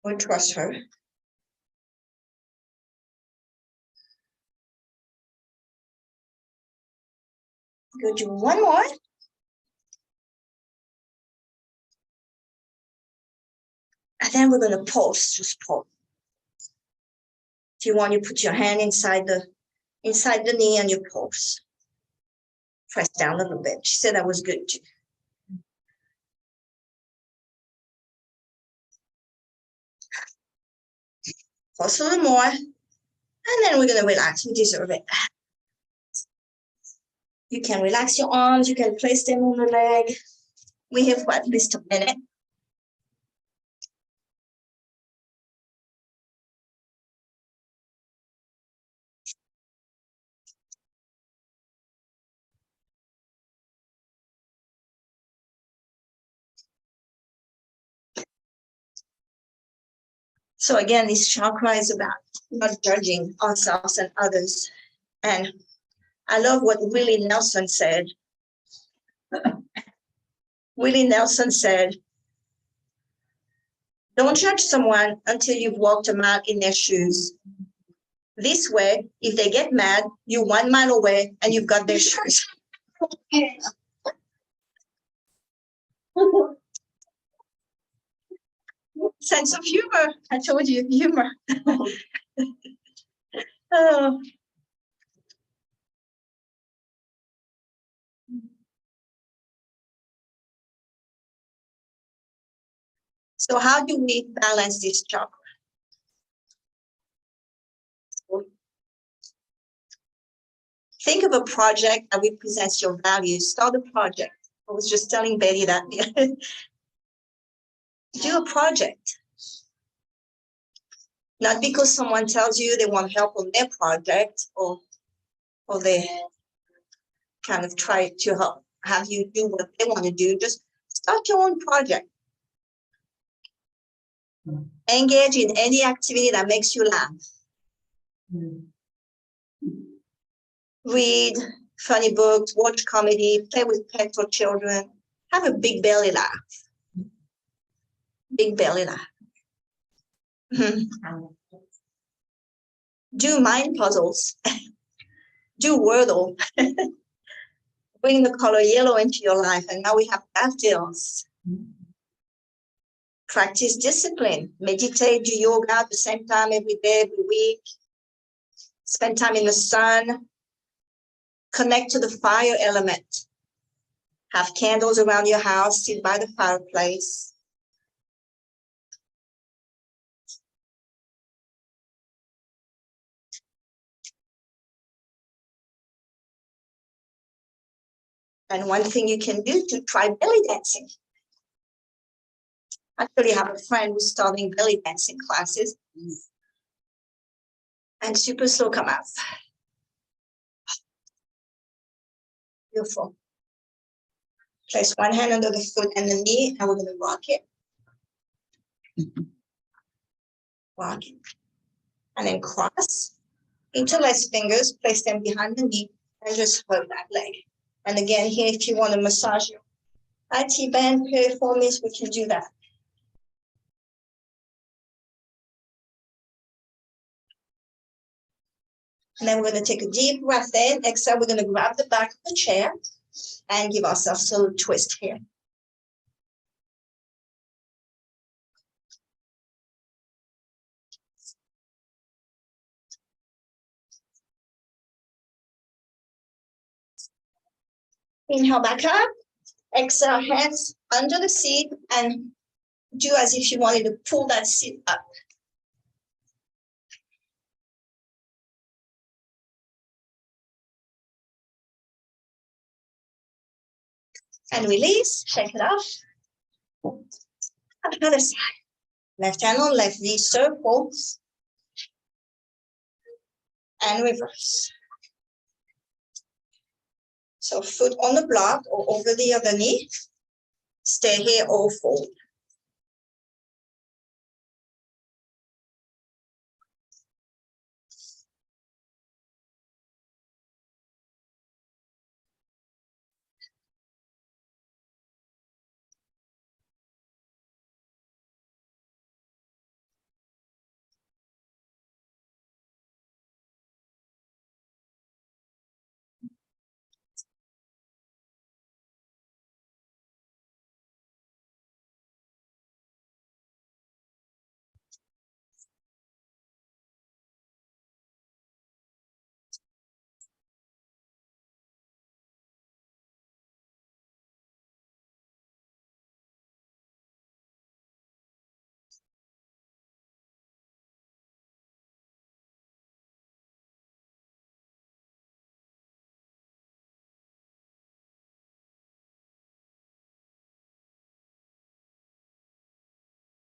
We trust her. Go do 1 more. And then we're going to pulse, just pulse. If you want, you put your hand inside the knee and you pulse. Press down a little bit. She said that was good too. Pulse a little more. And then we're going to relax. We deserve it. You can relax your arms. You can place them on the leg. We have for at least a minute. So again, this chakra is about not judging ourselves and others. And I love what Willie Nelson said. Willie Nelson said, don't judge someone until you've walked a mile in their shoes. This way, if they get mad, you're 1 mile away and you've got their shoes. Sense of humor. I told you, humor. Oh. So how do we balance this chakra? Think of a project that represents your values. Start a project. I was just telling Betty that. Do a project. Not because someone tells you they want help on their project or they kind of try to help have you do what they want to do. Just start your own project. Engage in any activity that makes you laugh. Read funny books, watch comedy, play with pets or children. Have a big belly laugh. Big belly laugh. Do mind puzzles. Do Wordle. Bring the color yellow into your life, and now we have pastels. Practice discipline. Meditate, do yoga at the same time every day, every week. Spend time in the sun. Connect to the fire element. Have candles around your house. Sit by the fireplace. And one thing you can do to try belly dancing. I actually have a friend who's starting belly dancing classes. And super slow come out. Beautiful. Place one hand under the foot and the knee, and we're going to rock it. Rock it. And then cross. Interlace fingers, place them behind the knee, and just hug that leg. And again, here, if you want to massage your IT band piriformis, we can do that. And then we're going to take a deep breath in. Exhale, we're going to grab the back of the chair and give ourselves a little twist here. Inhale back up. Exhale, hands under the seat and do as if you wanted to pull that seat up. And release, shake it off. Another side. Left hand on left knee, circles. And reverse. So foot on the block or over the other knee. Stay here or fold.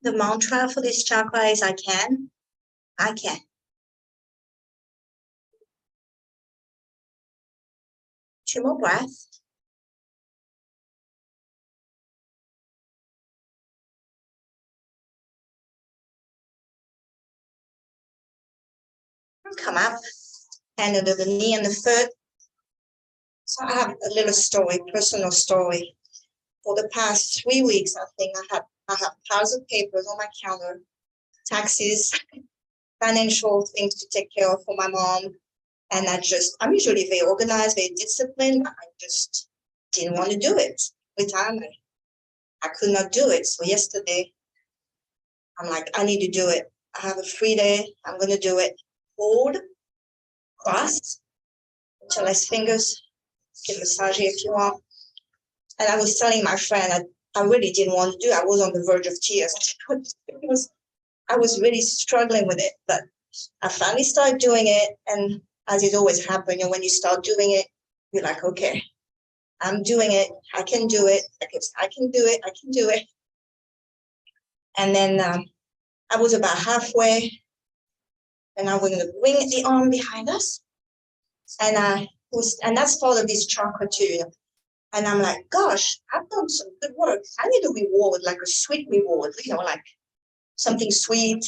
The mantra for this chakra is I can. I can. Two more breaths. Come up, hand under the knee and the foot. So I have a little story, personal story. For the past 3 weeks, I think I have piles of papers on my counter, taxes, financial things to take care of for my mom. And I'm usually very organized, very disciplined. I just didn't want to do it. With time, I could not do it. So yesterday, I'm like, I need to do it. I have a free day. I'm going to do it. Hold, cross, interlace fingers, get massage if you want. And I was telling my friend, I really didn't want to do it. I was on the verge of tears. I was really struggling with it, but I finally started doing it. And as it always happens, when you start doing it, you're like, okay, I'm doing it. I can do it. I can do it. I can do it. And then I was about halfway, and I was going to bring the arm behind us. And that's part of this chakra too. And I'm like, gosh, I've done some good work. I need a reward, like a sweet reward, like something sweet.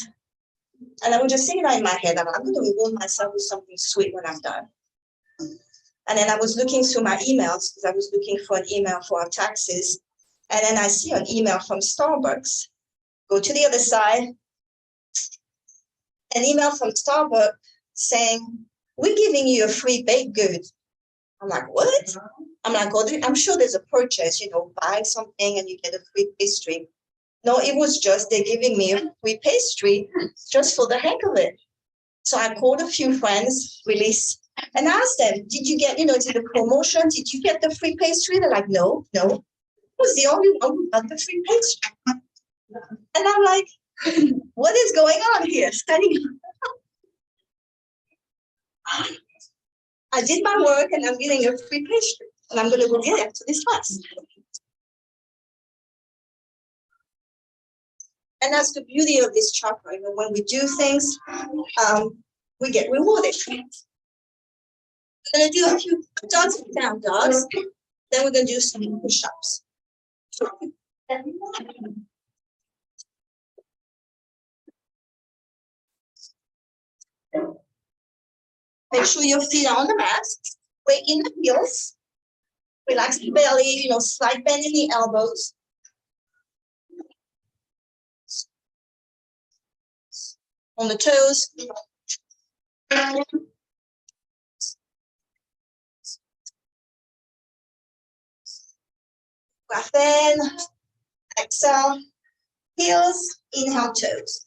And I was just saying that in my head, I'm going to reward myself with something sweet when I'm done. And then I was looking through my emails because I was looking for an email for our taxes. And then I see an email from Starbucks. Go to the other side. An email from Starbucks saying, we're giving you a free baked good. I'm like, what? I'm like, oh, I'm sure there's a purchase, buy something and you get a free pastry. No, it was just they're giving me a free pastry just for the heck of it. So I called a few friends, and asked them, did you get, it's in the promotion, did you get the free pastry? They're like, no. I was the only one who got the free pastry. And I'm like, what is going on here? I did my work and I'm getting a free pastry. And I'm going to go get it after this class. And that's the beauty of this chakra. When we do things, we get rewarded. We're going to do a few dogs and down dogs. Then we're going to do some push-ups. Make sure your feet are on the mat. Weight in the heels. Relax the belly, slight bend in the elbows. On the toes. Breath in, exhale, heels, inhale, toes.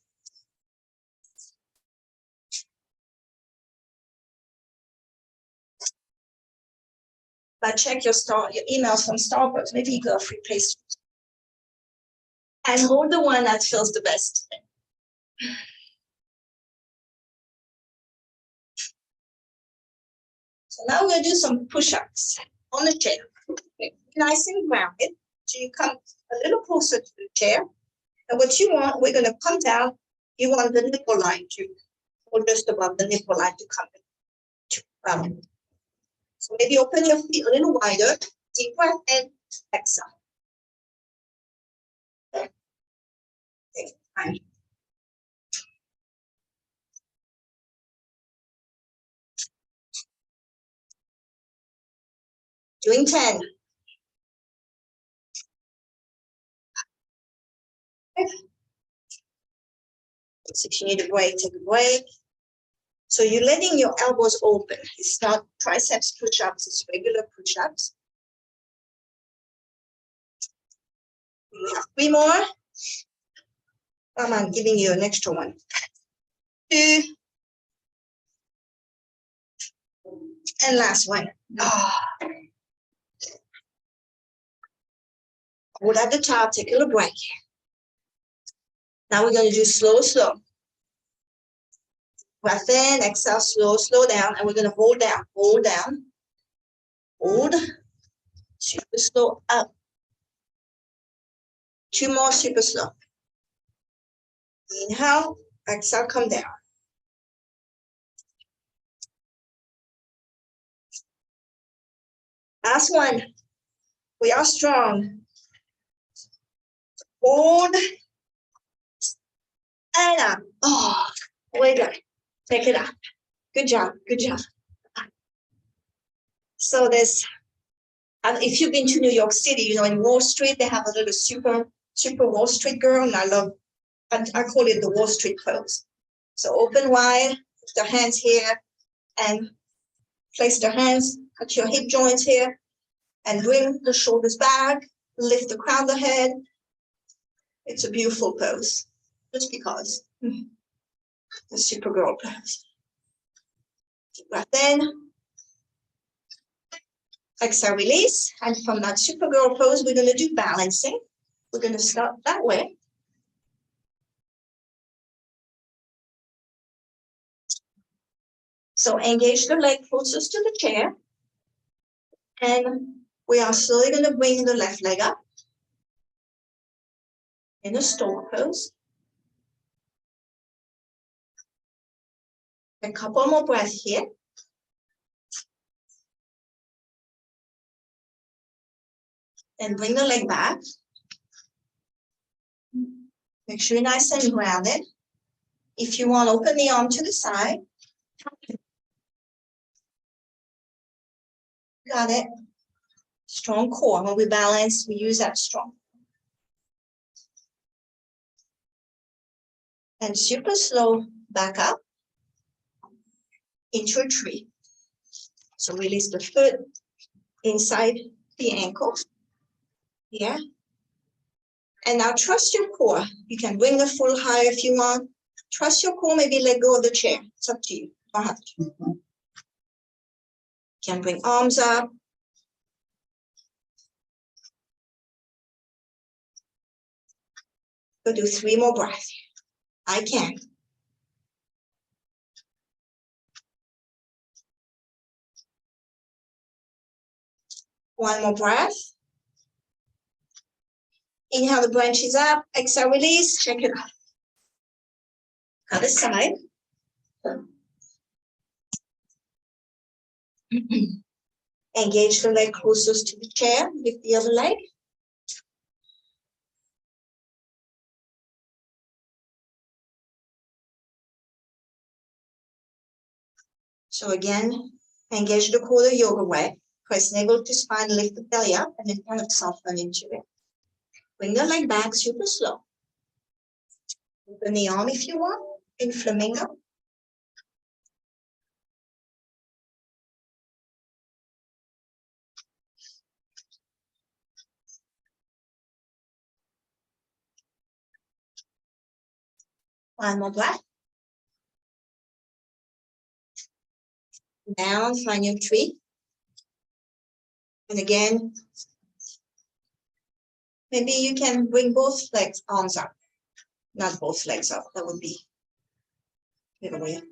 But check your emails from Starbucks. Maybe you got a free pastry. And hold the one that feels the best. So now we're going to do some push-ups on the chair. Nice and grounded. So you come a little closer to the chair. And what you want, we're going to come down. You want the nipple line to, or just above the nipple line to come in. So maybe open your feet a little wider. Deep breath in, exhale. Okay, fine. Doing 10. So if you need a break, take a break. So you're letting your elbows open. It's not triceps push-ups, it's regular push-ups. We have 3 more. I'm giving you an extra one. 2. And last one. Hold at the top, take a little break. Now we're going to do slow. Breath in, exhale, slow down, and we're going to hold down, hold, super slow, up. 2 more, super slow. Inhale, exhale, come down. Last one. We are strong. Hold and up. Oh, way good. Take it up. Good job. Good job. So there's, if you've been to New York City, you know, in Wall Street, they have a little super Wall Street girl, and I call it the Wall Street pose. So open wide, put the hands here, and place the hands at your hip joints here, and bring the shoulders back, lift the crown of the head. It's a beautiful pose, just because. The Supergirl pose. Deep breath in. Exhale, release. And from that Supergirl pose, we're going to do balancing. We're going to start that way. So engage the leg closest to the chair. And we are slowly going to bring the left leg up in a stork pose. A couple more breaths here. And bring the leg back. Make sure you're nice and grounded. If you want, open the arm to the side. Got it. Strong core. When we balance, we use that strong. And super slow back up into a tree. So release the foot inside the ankle. Yeah. And now trust your core. You can bring the full high if you want. Trust your core, maybe let go of the chair. It's up to you. You don't have to. You can bring arms up. We'll do 3 more breaths. I can. One more breath. Inhale, the branches up. Exhale, release. Check it out. Other side. Engage the leg closest to the chair. Lift the other leg. So again, engage the core the yoga way. Press navel to spine, lift the belly up, and then kind of soften into it. Bring the leg back super slow. Open the arm if you want, in flamingo. One more breath. Down, find your tree. And again, maybe you can bring both legs, arms up. Not both legs up, that would be a little weird.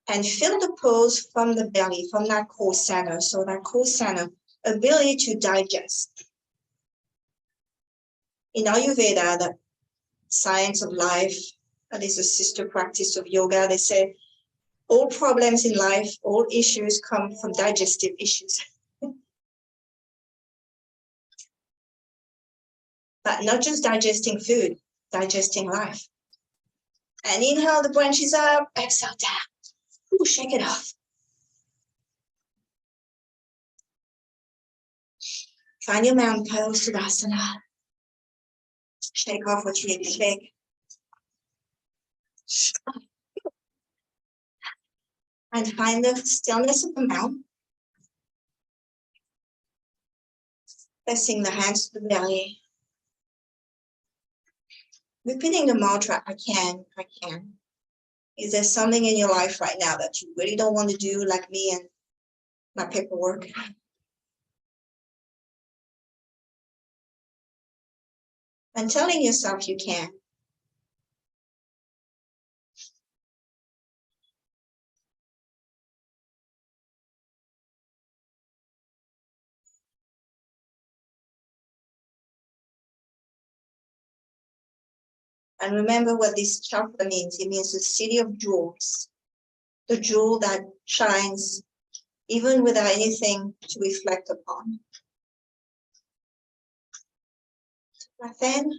And feel the pose from the belly, from that core center. So that core center, ability to digest. In Ayurveda, the science of life, that is a sister practice of yoga, they say all problems in life, all issues come from digestive issues. But not just digesting food, digesting life. And inhale, the branches up, exhale down. Ooh, shake it off. Find your mountain pose, Tadasana. Shake off what you need to shake. And find the stillness of the mountain. Pressing the hands to the belly. Repeating the mantra, I can, I can. Is there something in your life right now that you really don't want to do, like me and my paperwork? And telling yourself you can. And remember what this chakra means. It means the city of jewels, the jewel that shines even without anything to reflect upon. Breath in.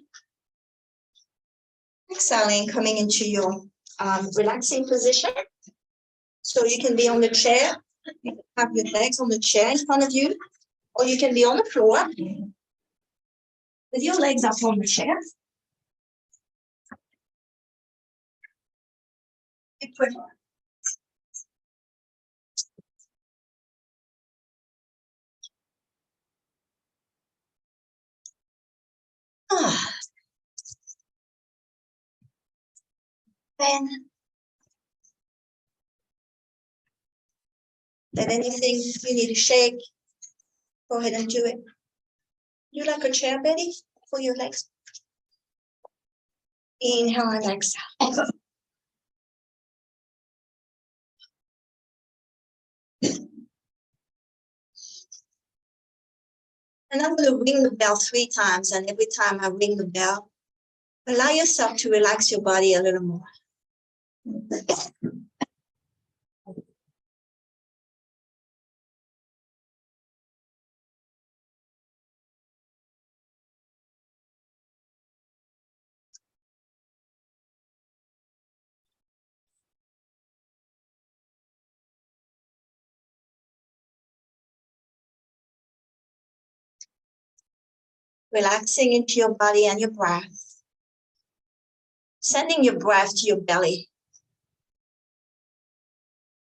Exhaling, coming into your relaxing position. So you can be on the chair, you can have your legs on the chair in front of you, or you can be on the floor with your legs up on the chair. You put then let anything you need to shake, go ahead and do it. You like a chair, Betty, for your legs? Inhale and exhale. And I'm going to ring the bell 3 times, and every time I ring the bell, allow yourself to relax your body a little more. Relaxing into your body and your breath. Sending your breath to your belly.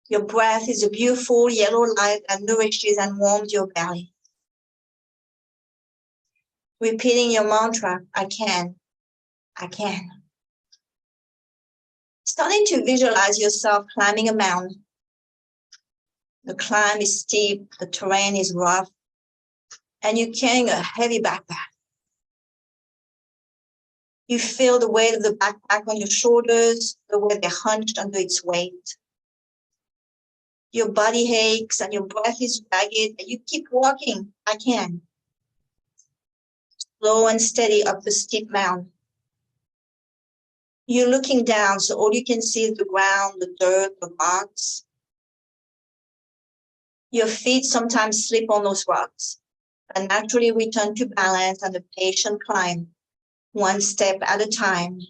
Your breath is a beautiful yellow light that nourishes and warms your belly. Repeating your mantra, I can, I can. Starting to visualize yourself climbing a mountain. The climb is steep, the terrain is rough, and you're carrying a heavy backpack. You feel the weight of the backpack on your shoulders, the way they're hunched under its weight. Your body aches and your breath is ragged, and you keep walking. I can. Slow and steady up the steep mountain. You're looking down, so all you can see is the ground, the dirt, the rocks. Your feet sometimes slip on those rocks, and naturally return to balance and a patient climb, one step at a time.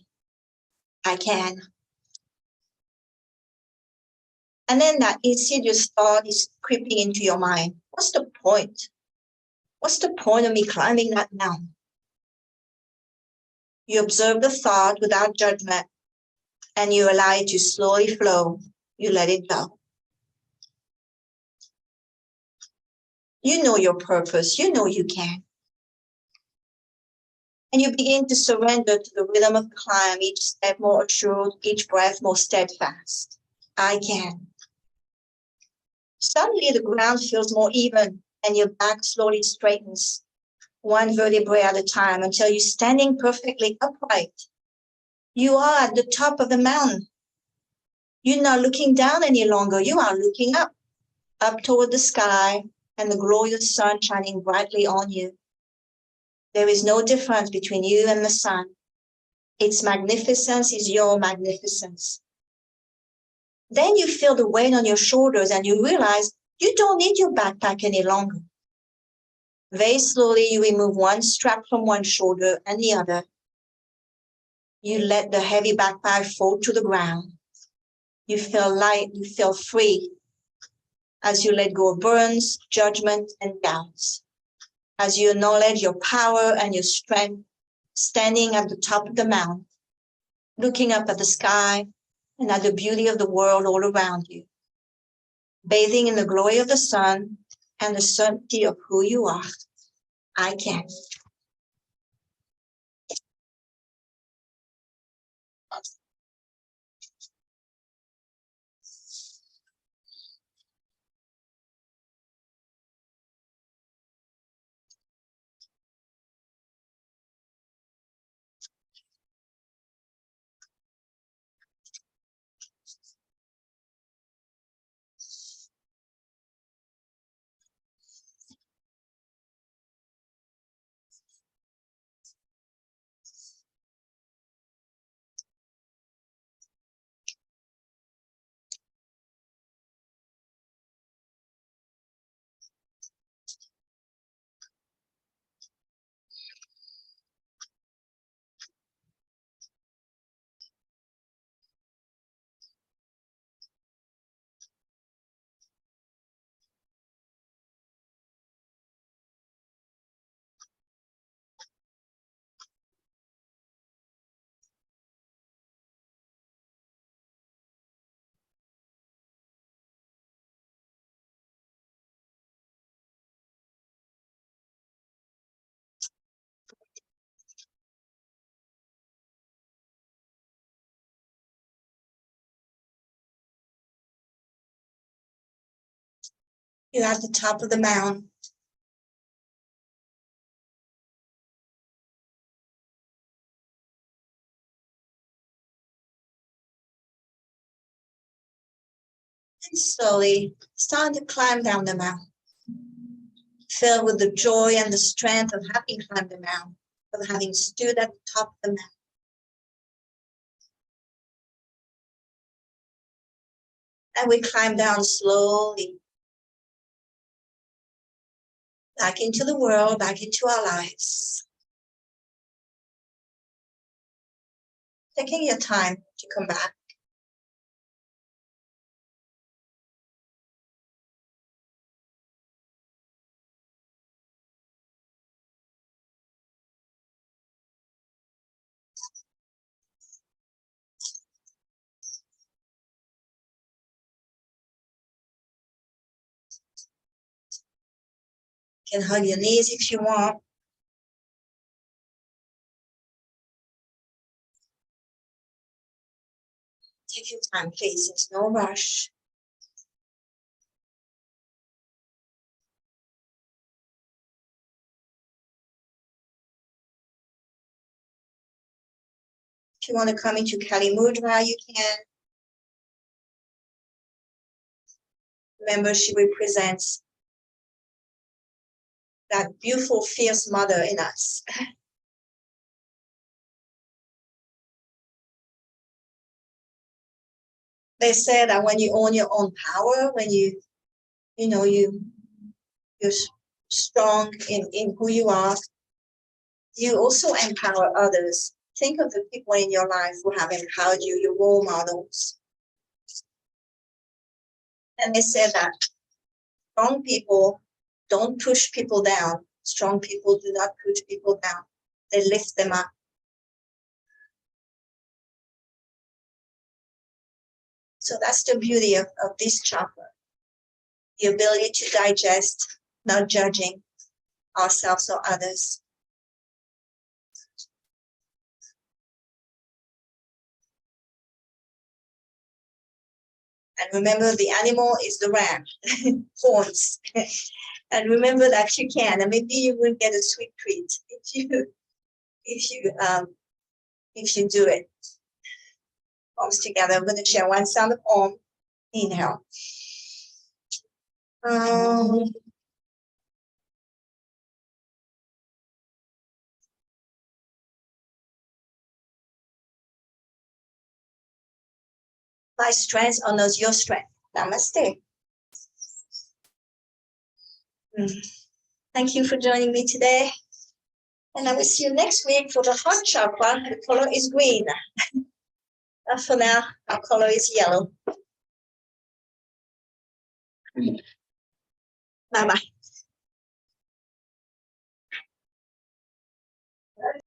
I can. And then that insidious thought is creeping into your mind. What's the point? What's the point of me climbing that mountain? You observe the thought without judgment, and you allow it to slowly flow. You let it go. You know your purpose. You know you can. And you begin to surrender to the rhythm of the climb, each step more assured, each breath more steadfast. I can. Suddenly the ground feels more even and your back slowly straightens, one vertebrae at a time, until you're standing perfectly upright. You are at the top of the mountain. You're not looking down any longer. You are looking up toward the sky and the glorious sun shining brightly on you. There is no difference between you and the sun. Its magnificence is your magnificence. Then you feel the weight on your shoulders and you realize you don't need your backpack any longer. Very slowly, you remove one strap from one shoulder and the other. You let the heavy backpack fall to the ground. You feel light, you feel free as you let go of burdens, judgment, and doubts. As you acknowledge your power and your strength, standing at the top of the mountain, looking up at the sky and at the beauty of the world all around you, bathing in the glory of the sun and the certainty of who you are. I can. You're at the top of the mountain. And slowly start to climb down the mountain. Filled with the joy and the strength of having climbed the mountain, of having stood at the top of the mountain. And we climb down slowly. Back into the world, back into our lives. Taking your time to come back. You can hug your knees if you want. Take your time, please. There's no rush. If you want to come into Kali Mudra, you can. Remember, she represents that beautiful, fierce mother in us. They say that when you own your own power, when you're strong in who you are, you also empower others. Think of the people in your life who have empowered you, your role models. And they say that strong people don't push people down. Strong people do not push people down. They lift them up. So that's the beauty of this chakra. The ability to digest, not judging ourselves or others. And remember, the animal is the ram, horns. And remember that you can, and maybe you will get a sweet treat if you do it. Palms together. I'm going to share one sound of Om. Inhale. My strength honors your strength. Namaste. Thank you for joining me today. And I will see you next week for the heart chakra. The color is green. For now, our color is yellow. Bye-bye.